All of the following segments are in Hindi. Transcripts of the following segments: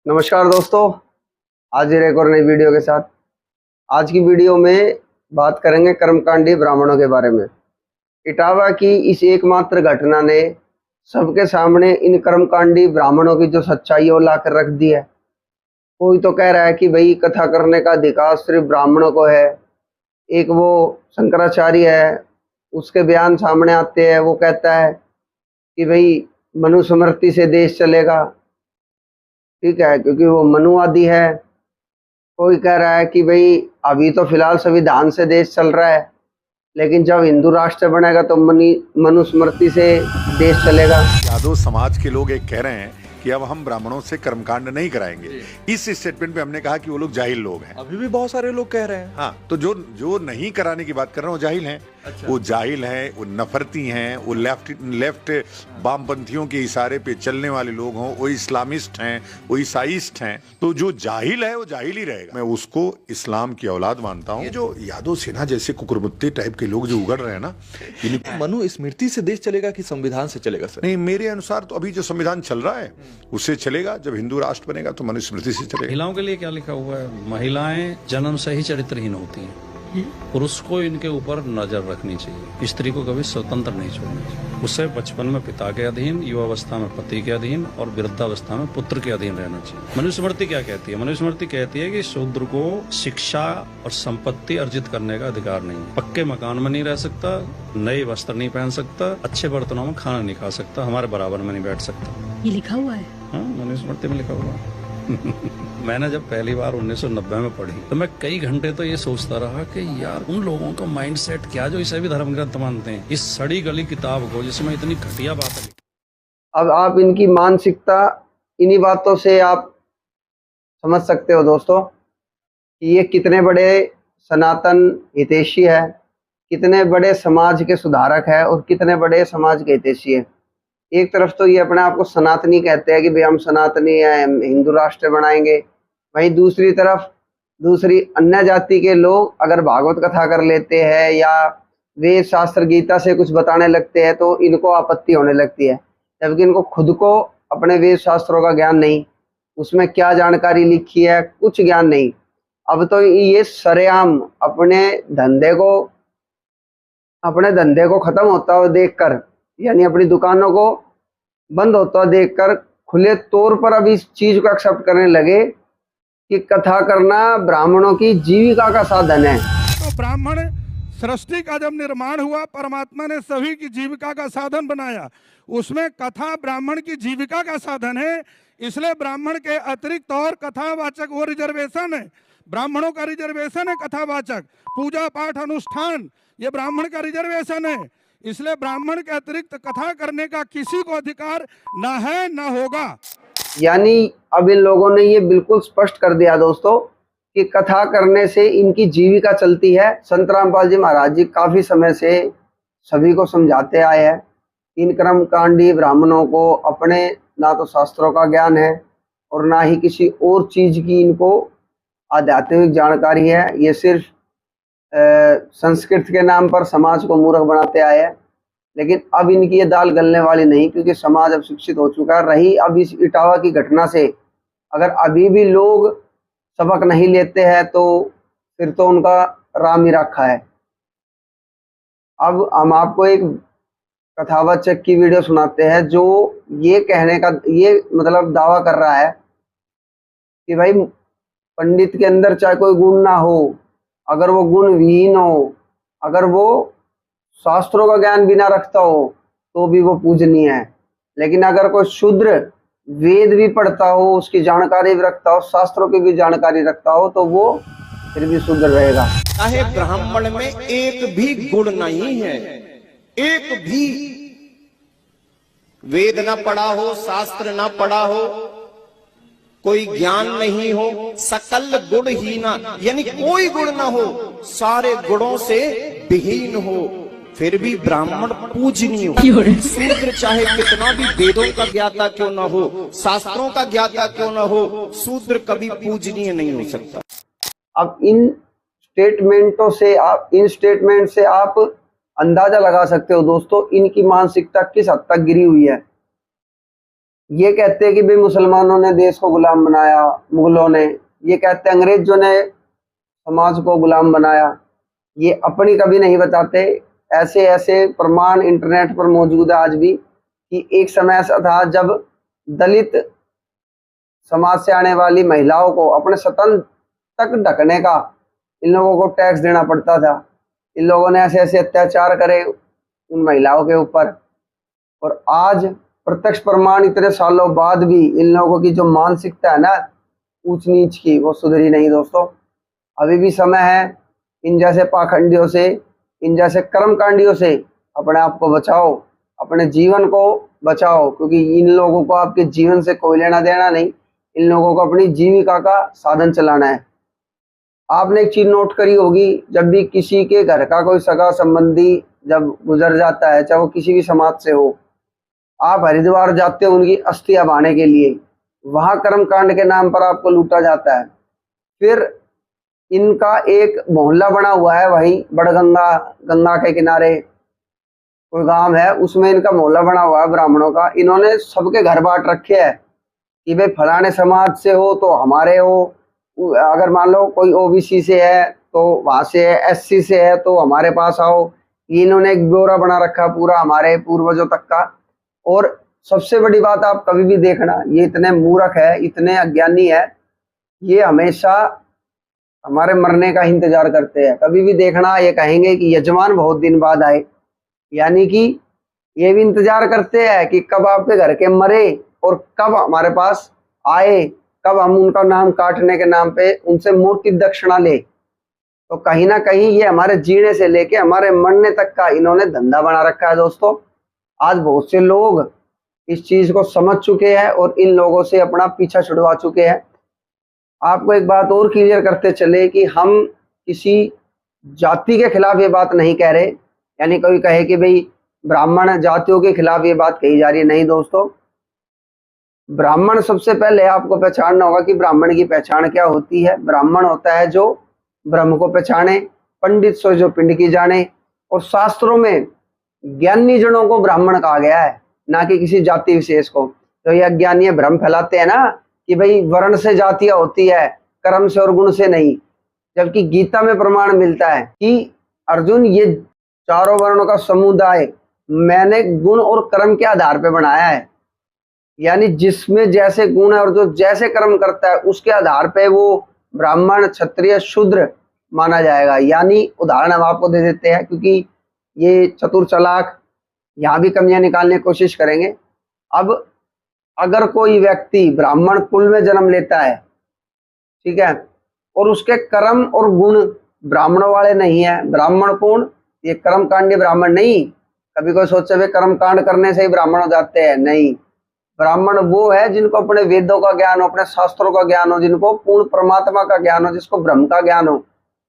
नमस्कार दोस्तों, हाजिर एक और नई वीडियो के साथ। आज की वीडियो में बात करेंगे कर्मकांडी ब्राह्मणों के बारे में। इटावा की इस एकमात्र घटना ने सबके सामने इन कर्मकांडी ब्राह्मणों की जो सच्चाई है वो ला कर रख दी है। कोई तो कह रहा है कि भाई कथा करने का अधिकार सिर्फ ब्राह्मणों को है। एक वो शंकराचार्य है, उसके बयान सामने आते हैं। वो कहता है कि भाई मनुस्मृति से देश चलेगा, ठीक है, क्योंकि वो मनुवादी है। कोई कह रहा है कि भाई अभी तो फिलहाल संविधान से देश चल रहा है, लेकिन जब हिंदू राष्ट्र बनेगा तो मनुस्मृति से देश चलेगा। यादव समाज के लोग एक कह रहे हैं कि अब हम ब्राह्मणों से कर्मकांड नहीं कराएंगे। इस स्टेटमेंट पे हमने कहा कि वो लोग जाहिल लोग हैं। अभी भी बहुत सारे लोग कह रहे हैं। हाँ, तो जो नहीं कराने की बात कर रहा हूँ वो जाहिल हैं। अच्छा। वो जाहिल हैं, वो नफरती हैं, वो लेफ्ट वामपंथियों के इशारे पे चलने वाले लोग हों, वो इस्लामिस्ट हैं, वो ईसाइस्ट हैं। तो जो जाहिल है वो जाहिल ही रहेगा। मैं उसको इस्लाम की औलाद मानता हूँ। ये जो यादव सेना जैसे कुकुरमुत्ते टाइप के लोग जो उगड़ रहे हैं ना, मनुस्मृति से देश चलेगा कि संविधान से चलेगा सर? नहीं, मेरे अनुसार तो अभी जो संविधान चल रहा है उससे चलेगा। जब हिंदू राष्ट्र बनेगा तो मनुस्मृति से चलेगा। महिलाओं के लिए क्या लिखा हुआ है? महिलाएं जन्म से ही चरित्रहीन होती हैं। पुरुष को इनके ऊपर नजर रखनी चाहिए। स्त्री को कभी स्वतंत्र नहीं छोड़ना चाहिए। उसे बचपन में पिता के अधीन, युवावस्था में पति के अधीन और वृद्धावस्था में पुत्र के अधीन रहना चाहिए। मनुस्मृति क्या कहती है? मनुस्मृति कहती है कि शूद्र को शिक्षा और संपत्ति अर्जित करने का अधिकार नहीं है। पक्के मकान में नहीं रह सकता, नए वस्त्र नहीं पहन सकता, अच्छे बर्तनों में खाना नहीं खा सकता, हमारे बराबर में नहीं बैठ सकता। ये लिखा हुआ है? हाँ, मनुस्मृति में लिखा हुआ है। मैंने जब पहली बार 1990 में पढ़ी तो मैं कई घंटे तो ये सोचता रहा कि यार उन लोगों का माइंडसेट क्या जो इसे भी धर्म ग्रंथ मानते हैं, इस सड़ी गली किताब को जिसमें इतनी घटिया बातें लिखी। अब आप इनकी मानसिकता इन्हीं बातों से आप समझ सकते हो दोस्तों कि ये कितने बड़े सनातन हितैषी है, कितने बड़े समाज के सुधारक है और कितने बड़े समाज के हितैषी है। एक तरफ तो ये अपने आप को सनातनी कहते हैं कि भाई हम सनातनी हैं, हम हिंदू राष्ट्र बनाएंगे। वहीं दूसरी तरफ दूसरी अन्य जाति के लोग अगर भागवत कथा कर लेते हैं या वेद शास्त्र गीता से कुछ बताने लगते हैं तो इनको आपत्ति होने लगती है, जबकि इनको खुद को अपने वेद शास्त्रों का ज्ञान नहीं, उसमें क्या जानकारी लिखी है कुछ ज्ञान नहीं। अब तो ये सरेआम अपने धंधे को खत्म होता हुआ देखकर, यानी अपनी दुकानों को बंद होता देखकर खुले तौर पर अब इस चीज को एक्सेप्ट करने लगे कि कथा करना ब्राह्मणों की जीविका का साधन है। तो ब्राह्मण सृष्टि का जब निर्माण हुआ, परमात्मा ने सभी की जीविका का साधन बनाया, उसमें कथा ब्राह्मण की जीविका का साधन है। इसलिए ब्राह्मण के अतिरिक्त और कथावाचक वो रिजर्वेशन है, ब्राह्मणों का रिजर्वेशन है कथावाचक। पूजा पाठ अनुष्ठान ये ब्राह्मण का रिजर्वेशन है। इसलिए ब्राह्मण के अतिरिक्त कथा करने का किसी को अधिकार ना है ना होगा। यानी अब इन लोगों ने ये बिल्कुल स्पष्ट कर दिया दोस्तों कि कथा करने से इनकी जीविका चलती है। संत रामपाल जी महाराज जी काफी समय से सभी को समझाते आए हैं। इन कर्मकांडी ब्राह्मणों को अपने ना तो शास्त्रों का ज्ञान है और ना ही किसी और चीज की इनको आध्यात्मिक जानकारी है। ये सिर्फ संस्कृत के नाम पर समाज को मूर्ख बनाते आए हैं। लेकिन अब इनकी ये दाल गलने वाली नहीं, क्योंकि समाज अब शिक्षित हो चुका है। रही अब इस इटावा की घटना से अगर अभी भी लोग सबक नहीं लेते हैं तो फिर तो उनका राम ही रखा है। अब हम आपको एक कथावाचक की वीडियो सुनाते हैं जो ये कहने का ये मतलब दावा कर रहा है कि भाई पंडित के अंदर चाहे कोई गुण ना हो, अगर वो गुण विहीन हो, अगर वो शास्त्रों का ज्ञान भी ना रखता हो तो भी वो पूजनीय है। लेकिन अगर कोई शूद्र वेद भी पढ़ता हो, उसकी जानकारी भी रखता हो, शास्त्रों की भी जानकारी रखता हो, तो वो फिर भी शूद्र रहेगा। चाहे ब्राह्मण में एक भी गुण नहीं है, एक भी वेद ना पढ़ा हो, शास्त्र ना पढ़ा हो, कोई ज्ञान नहीं हो, सकल गुण ही ना, यानी कोई गुण ना हो, सारे गुणों से विहीन हो, फिर भी ब्राह्मण पूजनीय हो। शूद्र चाहे कितना भी वेदों का ज्ञाता क्यों ना हो, शास्त्रों का ज्ञाता क्यों ना हो, शूद्र कभी पूजनीय नहीं हो सकता। अब इन स्टेटमेंट से आप अंदाजा लगा सकते हो दोस्तों इनकी मानसिकता किस हद तक गिरी हुई है। ये कहते हैं कि भाई मुसलमानों ने देश को गुलाम बनाया, मुगलों ने, ये कहते हैं अंग्रेजों ने समाज को गुलाम बनाया। ये अपनी कभी नहीं बताते। ऐसे ऐसे प्रमाण इंटरनेट पर मौजूद है आज भी कि एक समय ऐसा था जब दलित समाज से आने वाली महिलाओं को अपने सतन तक ढकने का इन लोगों को टैक्स देना पड़ता था। इन लोगों ने ऐसे ऐसे अत्याचार करे उन महिलाओं के ऊपर, और आज प्रत्यक्ष प्रमाण इतने सालों बाद भी इन लोगों की जो मानसिकता है ना ऊंच नीच की, वो सुधरी नहीं दोस्तों। अभी भी समय है इन जैसे पाखंडियों से, इन जैसे कर्मकांडियों से अपने आप को बचाओ, अपने जीवन को बचाओ, क्योंकि इन लोगों को आपके जीवन से कोई लेना देना नहीं। इन लोगों को अपनी जीविका का साधन चलाना है। आपने एक चीज नोट करी होगी, जब भी किसी के घर का कोई सगा संबंधी जब गुजर जाता है, चाहे वो किसी भी समाज से हो, आप हरिद्वार जाते हो उनकी अस्थियां बहाने के लिए, वहां कर्मकांड के नाम पर आपको लूटा जाता है। फिर इनका एक मोहल्ला बना हुआ है वहीं बड़गंगा, गंगा के किनारे कोई गांव है, उसमें इनका मोहल्ला बना हुआ है ब्राह्मणों का। इन्होंने सबके घर बांट रखे हैं कि भाई फलाने समाज से हो तो हमारे हो, अगर मान लो कोई ओबीसी से है तो वहां से है, एससी से है तो हमारे पास आओ। ये इन्होंने एक ब्यौरा बना रखा पूरा हमारे पूर्वजों तक का। और सबसे बड़ी बात आप कभी भी देखना, ये इतने मूर्ख है, इतने अज्ञानी है, ये हमेशा हमारे मरने का इंतजार करते हैं। कभी भी देखना ये कहेंगे कि यजमान बहुत दिन बाद आए, यानी कि ये भी इंतजार करते हैं कि कब आपके घर के मरे और कब हमारे पास आए, कब हम उनका नाम काटने के नाम पे उनसे मोटी दक्षिणा ले। तो कहीं ना कहीं ये हमारे जीने से लेके हमारे मरने तक का इन्होंने धंधा बना रखा है दोस्तों। आज बहुत से लोग इस चीज को समझ चुके हैं और इन लोगों से अपना पीछा छुड़वा चुके हैं। आपको एक बात और क्लियर करते चले कि हम किसी जाति के खिलाफ ये बात नहीं कह रहे, यानी कोई कहे कि भाई ब्राह्मण जातियों के खिलाफ ये बात कही जा रही है, नहीं दोस्तों। ब्राह्मण सबसे पहले आपको पहचानना होगा कि ब्राह्मण की पहचान क्या होती है। ब्राह्मण होता है जो ब्रह्म को पहचाने, पंडित सो जो पिंड की जाने, और शास्त्रों में ज्ञानी जनों को ब्राह्मण कहा गया है, ना कि किसी जाति विशेष को। तो ये अज्ञानी भ्रम फैलाते हैं ना कि भाई वर्ण से जातियां होती है, कर्म से और गुण से नहीं, जबकि गीता में प्रमाण मिलता है कि अर्जुन ये चारों वर्णों का समुदाय मैंने गुण और कर्म के आधार पे बनाया है, यानी जिसमें जैसे गुण है और जो जैसे कर्म करता है उसके आधार पे वो ब्राह्मण, क्षत्रिय, शूद्र माना जाएगा। यानी उदाहरण हम आपको दे देते हैं, क्योंकि ये चतुर चालाक यहाँ भी कमियां निकालने की कोशिश करेंगे। अब अगर कोई व्यक्ति ब्राह्मण कुल में जन्म लेता है, ठीक है, और उसके कर्म और गुण ब्राह्मणों वाले नहीं है, ब्राह्मण कौन, ये कर्म कांडी ब्राह्मण नहीं। कभी कोई सोचे वे कर्म कांड करने से ही ब्राह्मण हो जाते हैं, नहीं। ब्राह्मण वो है जिनको अपने वेदों का ज्ञान हो, अपने शास्त्रों का ज्ञान हो, जिनको पूर्ण परमात्मा का ज्ञान हो, जिसको ब्रह्म का ज्ञान हो,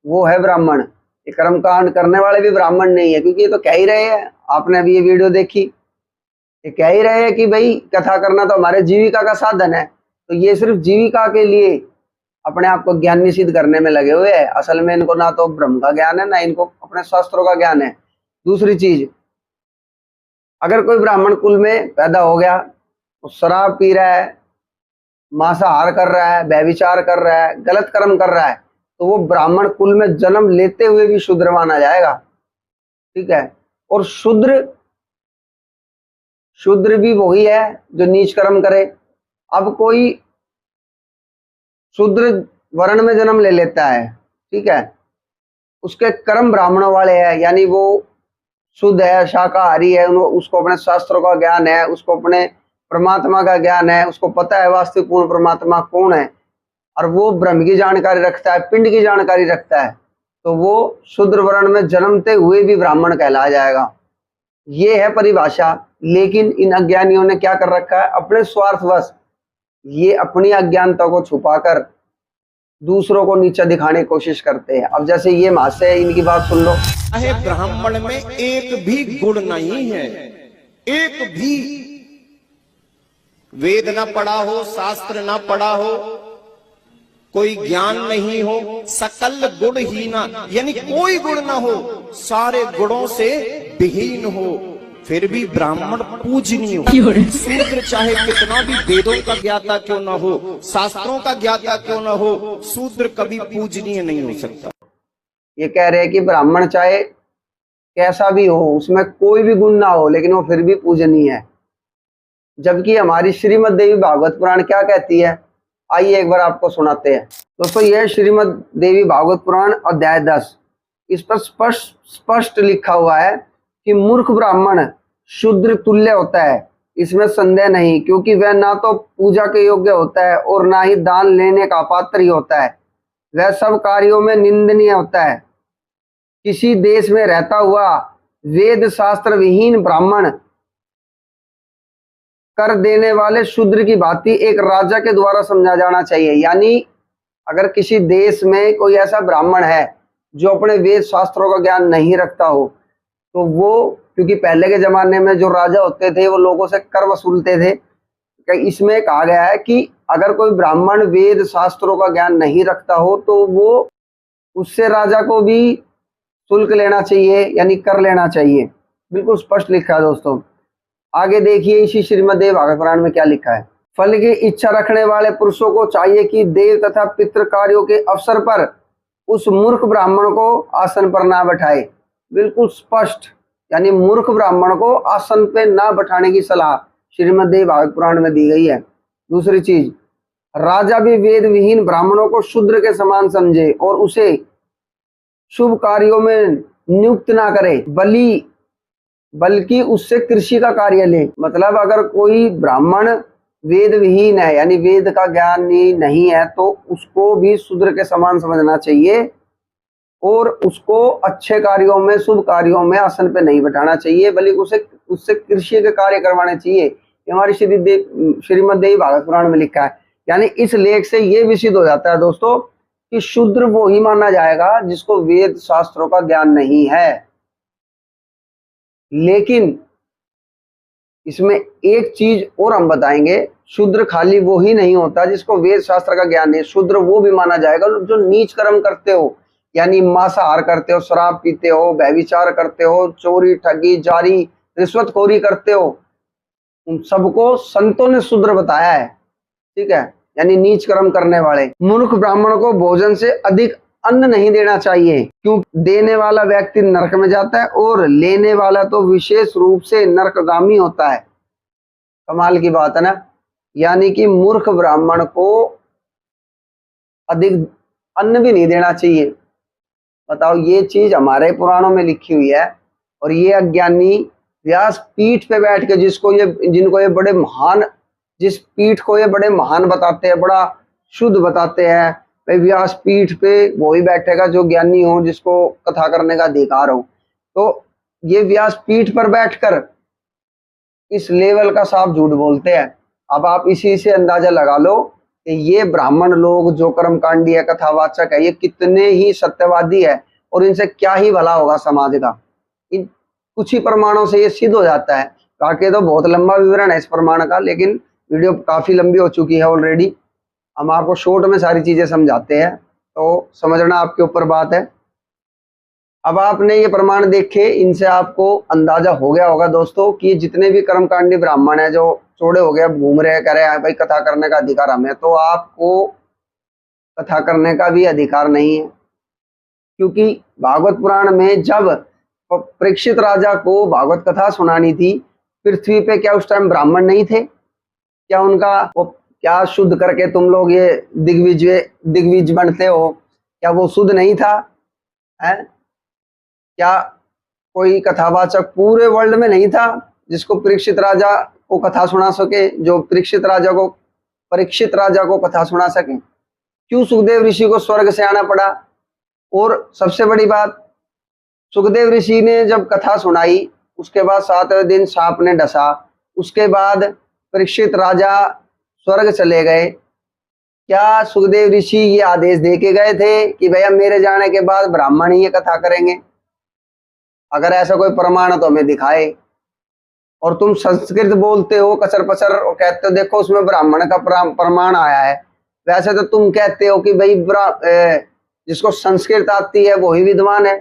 वो है ब्राह्मण। ये कर्म कांड करने वाले भी ब्राह्मण नहीं है, क्योंकि ये तो कह ही रहे हैं, आपने अभी ये वीडियो देखी, ये कह ही रहे हैं कि भाई कथा करना तो हमारे जीविका का साधन है। तो ये सिर्फ जीविका के लिए अपने आप को ज्ञानी सिद्ध करने में लगे हुए हैं। असल में इनको ना तो ब्रह्म का ज्ञान है, ना इनको अपने शास्त्रों का ज्ञान है। दूसरी चीज, अगर कोई ब्राह्मण कुल में पैदा हो गया, तो शराब पी रहा है, मांसाहार कर रहा है, व्यभिचार कर रहा है, गलत कर्म कर रहा है, तो वो ब्राह्मण कुल में जन्म लेते हुए भी शूद्र माना जाएगा, ठीक है। और शूद्र भी वही है जो नीच कर्म करे। अब कोई शूद्र वर्ण में जन्म ले लेता है, ठीक है, उसके कर्म ब्राह्मणों वाले हैं, यानी वो शुद्ध है, शाकाहारी है, उसको अपने शास्त्रों का ज्ञान है, उसको अपने परमात्मा का ज्ञान है, उसको पता है वास्तविक पूर्ण परमात्मा कौन है, और वो ब्रह्म की जानकारी रखता है, पिंड की जानकारी रखता है, तो वो शूद्र वर्ण में जन्मते हुए भी ब्राह्मण कहला जाएगा। ये है परिभाषा। लेकिन इन अज्ञानियों ने क्या कर रखा है, अपने स्वार्थवश ये अपनी अज्ञानता को छुपाकर दूसरों को नीचा दिखाने की कोशिश करते हैं। अब जैसे ये महाशय है, इनकी बात सुन लो। ब्राह्मण में एक भी गुण नहीं है, एक भी। वेद ना पढ़ा हो, शास्त्र ना पढ़ा हो, कोई ज्ञान नहीं हो, सकल गुण ही ना, यानी कोई गुण ना हो, सारे गुणों से विहीन हो, फिर भी ब्राह्मण पूजनीय हो। शूद्र चाहे कितना भी वेदों का ज्ञाता क्यों ना हो, शास्त्रों का ज्ञाता क्यों ना हो, शूद्र कभी पूजनीय नहीं हो सकता। ये कह रहे हैं कि ब्राह्मण चाहे कैसा भी हो, उसमें कोई भी गुण ना हो, लेकिन वो फिर भी पूजनीय है। जबकि हमारी श्रीमद् देवी भागवत पुराण क्या कहती है, आइए एक बार आपको सुनाते हैं दोस्तों। यह श्रीमद् देवी भागवत पुराण अध्याय 10, इस पर स्पष्ट लिखा हुआ है कि मूर्ख ब्राह्मण शूद्र तुल्य होता है, इसमें संदेह नहीं, क्योंकि वह ना तो पूजा के योग्य होता है और ना ही दान लेने का पात्र ही होता है। वह सब कार्यों में निंदनीय होता है। किसी देश में रहता हुआ वेद शास्त्र विहीन ब्राह्मण कर देने वाले शूद्र की भांति एक राजा के द्वारा समझा जाना चाहिए। यानी अगर किसी देश में कोई ऐसा ब्राह्मण है जो अपने वेद शास्त्रों का ज्ञान नहीं रखता हो, तो वो, क्योंकि पहले के जमाने में जो राजा होते थे वो लोगों से कर वसूलते थे, इसमें कहा गया है कि अगर कोई ब्राह्मण वेद शास्त्रों का ज्ञान नहीं रखता हो तो वो उससे राजा को भी शुल्क लेना चाहिए, यानी कर लेना चाहिए। बिल्कुल स्पष्ट लिखा है दोस्तों। आगे देखिए इसी श्रीमद् देवी भागवत पुराण में क्या लिखा है। फल की इच्छा रखने वाले पुरुषों को चाहिए कि देव तथा पितृ कार्यों के अवसर पर उस मूर्ख ब्राह्मण को आसन पर ना बैठाए। बिल्कुल स्पष्ट, यानी मूर्ख ब्राह्मण को आसन पे ना बैठाने की सलाह श्रीमद् देवी भागवत पुराण में दी गई है। दूसरी चीज, राजा भी वेद विहीन ब्राह्मणों को शूद्र के समान समझे और उसे शुभ कार्यों में नियुक्त ना करे, बल्कि उससे कृषि का कार्य ले। मतलब अगर कोई ब्राह्मण वेद विहीन है, यानी वेद का ज्ञान नहीं है, तो उसको भी शूद्र के समान समझना चाहिए और उसको अच्छे कार्यों में, शुभ कार्यों में आसन पे नहीं बैठाना चाहिए, बल्कि उससे कृषि के कार्य करवाने चाहिए। ये हमारी श्रीमद् देवी भागवत पुराण में लिखा है। यानी इस लेख से ये भी सिद्ध हो जाता है दोस्तों कि शूद्र वो ही माना जाएगा जिसको वेद शास्त्रों का ज्ञान नहीं है। लेकिन इसमें एक चीज और हम बताएंगे, शूद्र खाली वो ही नहीं होता जिसको वेद शास्त्र का ज्ञान नहीं। शूद्र वो भी माना जाएगा जो नीच कर्म करते हो, यानी मांसाहार करते हो, शराब पीते हो, व्यभिचार करते हो, चोरी, ठगी, जारी, रिश्वतखोरी करते हो, उन सबको संतों ने शूद्र बताया है। ठीक है, यानी नीच कर्म करने वाले। मूर्ख ब्राह्मण को भोजन से अधिक अन्न नहीं देना चाहिए, क्योंकि देने वाला व्यक्ति नरक में जाता है और लेने वाला तो विशेष रूप से नरकगामी होता है। कमाल की बात है ना। यानी कि मूर्ख ब्राह्मण को अधिक अन्न भी नहीं देना चाहिए। बताओ, ये चीज हमारे पुराणों में लिखी हुई है और ये अज्ञानी व्यास पीठ पे बैठ के जिनको ये बड़े महान, जिस पीठ को ये बड़े महान बताते हैं, बड़ा शुद्ध बताते हैं, भाई व्यास पीठ पे वो ही बैठेगा जो ज्ञानी हो, जिसको कथा करने का अधिकार हो। तो ये व्यास पीठ पर बैठकर इस लेवल का साफ झूठ बोलते हैं। अब आप इसी से अंदाजा लगा लो कि ये ब्राह्मण लोग जो कर्मकांडी है, कथावाचक है, ये कितने ही सत्यवादी है और इनसे क्या ही भला होगा समाज का। इन कुछ ही प्रमाणों से ये सिद्ध हो जाता है। बाकी तो बहुत लंबा विवरण है इस प्रमाण का, लेकिन वीडियो काफी लंबी हो चुकी है ऑलरेडी। हम आपको शॉर्ट में सारी चीजें समझाते हैं, तो समझना आपके ऊपर बात है। अब आपने ये प्रमाण देखे, इनसे आपको अंदाजा हो गया होगा दोस्तों कि जितने भी कर्मकांडी ब्राह्मण है जो चौड़े हो गए, घूम रहे हैं, कह रहे हैं भाई कथा करने का अधिकार हमें, तो आपको कथा करने का भी अधिकार नहीं है। क्योंकि भागवत पुराण में जब परीक्षित राजा को भागवत कथा सुनानी थी, पृथ्वी पे क्या उस टाइम ब्राह्मण नहीं थे? क्या उनका वो क्या शुद्ध करके तुम लोग ये दिग्विजय बनते हो, क्या वो शुद्ध नहीं था? है क्या कोई कथावाचक पूरे वर्ल्ड में नहीं था जिसको परीक्षित राजा को कथा सुना सके, जो परीक्षित राजा को कथा सुना सके? क्यों सुखदेव ऋषि को स्वर्ग से आना पड़ा? और सबसे बड़ी बात, सुखदेव ऋषि ने जब कथा सुनाई, उसके बाद 7वें दिन सांप ने डसा, उसके बाद परीक्षित राजा स्वर्ग चले गए। क्या सुखदेव ऋषि ये आदेश दे के गए थे कि भैया मेरे जाने के बाद ब्राह्मण ही ये कथा करेंगे? अगर ऐसा कोई प्रमाण तो हमें दिखाए। और तुम संस्कृत बोलते हो कचर पचर और कहते हो देखो उसमें ब्राह्मण का प्रमाण आया है। वैसे तो तुम कहते हो कि भाई जिसको संस्कृत आती है वो ही विद्वान है,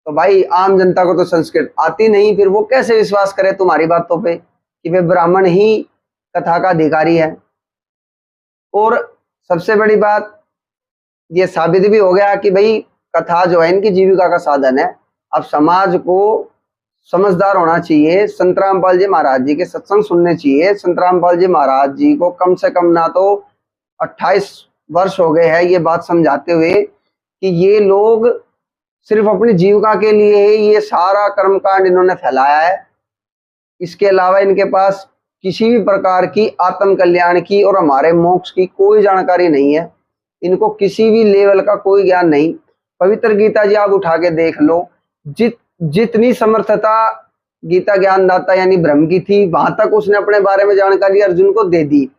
तो भाई आम जनता को तो संस्कृत आती नहीं, फिर वो कैसे विश्वास करे तुम्हारी बातों पे कि वे ब्राह्मण ही कथा का अधिकारी है। और सबसे बड़ी बात ये साबित भी हो गया कि भाई कथा जो है इनकी जीविका का साधन है। अब समाज को समझदार होना चाहिए, संत रामपाल जी महाराज जी के सत्संग सुनने चाहिए। संत रामपाल जी महाराज जी को कम से कम ना तो 28 वर्ष हो गए हैं ये बात समझाते हुए कि ये लोग सिर्फ अपनी जीविका के लिए ये सारा कर्मकांड इन्होंने फैलाया है। इसके अलावा इनके पास किसी भी प्रकार की आत्म कल्याण की और हमारे मोक्ष की कोई जानकारी नहीं है। इनको किसी भी लेवल का कोई ज्ञान नहीं। पवित्र गीता जी आप उठा के देख लो, जितनी समर्थता गीता ज्ञानदाता यानी ब्रह्म की थी वहां तक उसने अपने बारे में जानकारी अर्जुन को दे दी,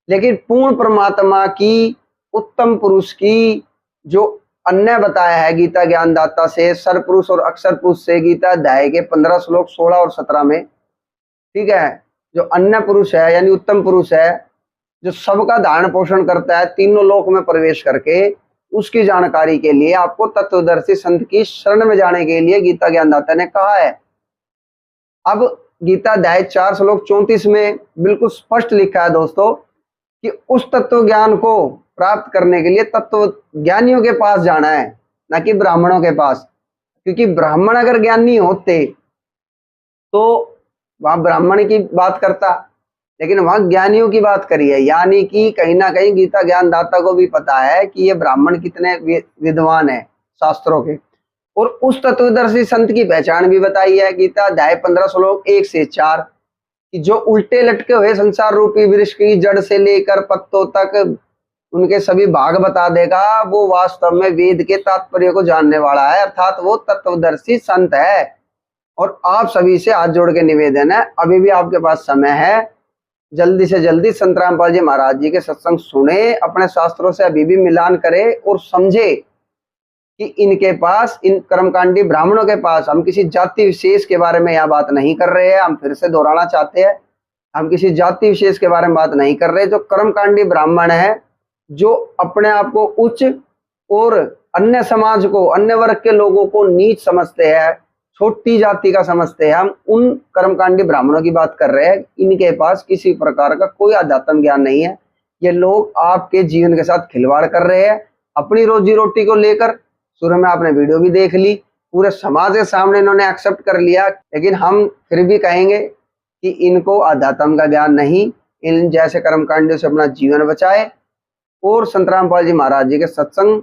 लेकिन पूर्ण परमात्मा की, उत्तम पुरुष की जो अन्य बताया है गीता ज्ञानदाता से, सर पुरुष और अक्षर पुरुष से, गीता अध्याय के 15 श्लोक 16 और 17 में, ठीक है, जो अन्य पुरुष है यानी उत्तम पुरुष है, जो सबका धारण पोषण करता है तीनों लोक में प्रवेश करके, उसकी जानकारी के लिए आपको तत्वदर्शी संत की शरण में जाने के लिए गीता ज्ञानदाता ने कहा है। अब गीता अध्याय 4 श्लोक 34 में बिल्कुल स्पष्ट लिखा है दोस्तों कि उस तत्व ज्ञान को प्राप्त करने के लिए तत्व ज्ञानियों के पास जाना है, ना कि ब्राह्मणों के पास। क्योंकि ब्राह्मण अगर ज्ञानी होते तो वहां ब्राह्मण की बात करता, लेकिन वहां ज्ञानियों की बात करी है। यानी कि कहीं ना कहीं गीता ज्ञानदाता को भी पता है कि ये ब्राह्मण कितने विद्वान है शास्त्रों के, और उस तत्वदर्शी संत की पहचान भी बताई है। गीता अध्याय 15 श्लोक 1 से 4 कि जो उल्टे लटके हुए संसार रूपी वृक्ष की जड़ से लेकर पत्तों तक उनके सभी भाग बता देगा, वो वास्तव में वेद के तात्पर्य को जानने वाला है, अर्थात वो तत्वदर्शी संत है। और आप सभी से हाथ जोड़ के निवेदन है, अभी भी आपके पास समय है, जल्दी से जल्दी संत रामपाल जी महाराज जी के सत्संग सुने, अपने शास्त्रों से अभी भी मिलान करे और समझे कि इनके पास, इन कर्मकांडी ब्राह्मणों के पास, हम किसी जाति विशेष के बारे में यहाँ बात नहीं कर रहे हैं। हम फिर से दोहराना चाहते हैं, हम किसी जाति विशेष के बारे में बात नहीं कर रहे। जो कर्मकांडी ब्राह्मण है, जो अपने आप को उच्च और अन्य समाज को, अन्य वर्ग के लोगों को नीच समझते हैं, छोटी जाति का समझते हैं, हम उन कर्मकांडी ब्राह्मणों की बात कर रहे हैं। इनके पास किसी प्रकार का कोई आध्यात्म ज्ञान नहीं है। ये लोग आपके जीवन के साथ खिलवाड़ कर रहे हैं अपनी रोजी रोटी को लेकर। शुरू में आपने वीडियो भी देख ली, पूरे समाज के सामने इन्होंने एक्सेप्ट कर लिया, लेकिन हम फिर भी कहेंगे कि इनको आध्यात्म का ज्ञान नहीं। इन जैसे कर्मकांडियों से अपना जीवन बचाए और संत रामपाल जी महाराज जी के सत्संग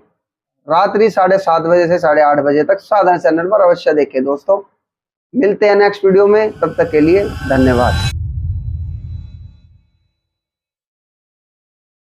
रात्रि 7:30 बजे से 8:30 बजे तक साधन चैनल पर अवश्य देखें दोस्तों। मिलते हैं नेक्स्ट वीडियो में, तब तक के लिए धन्यवाद।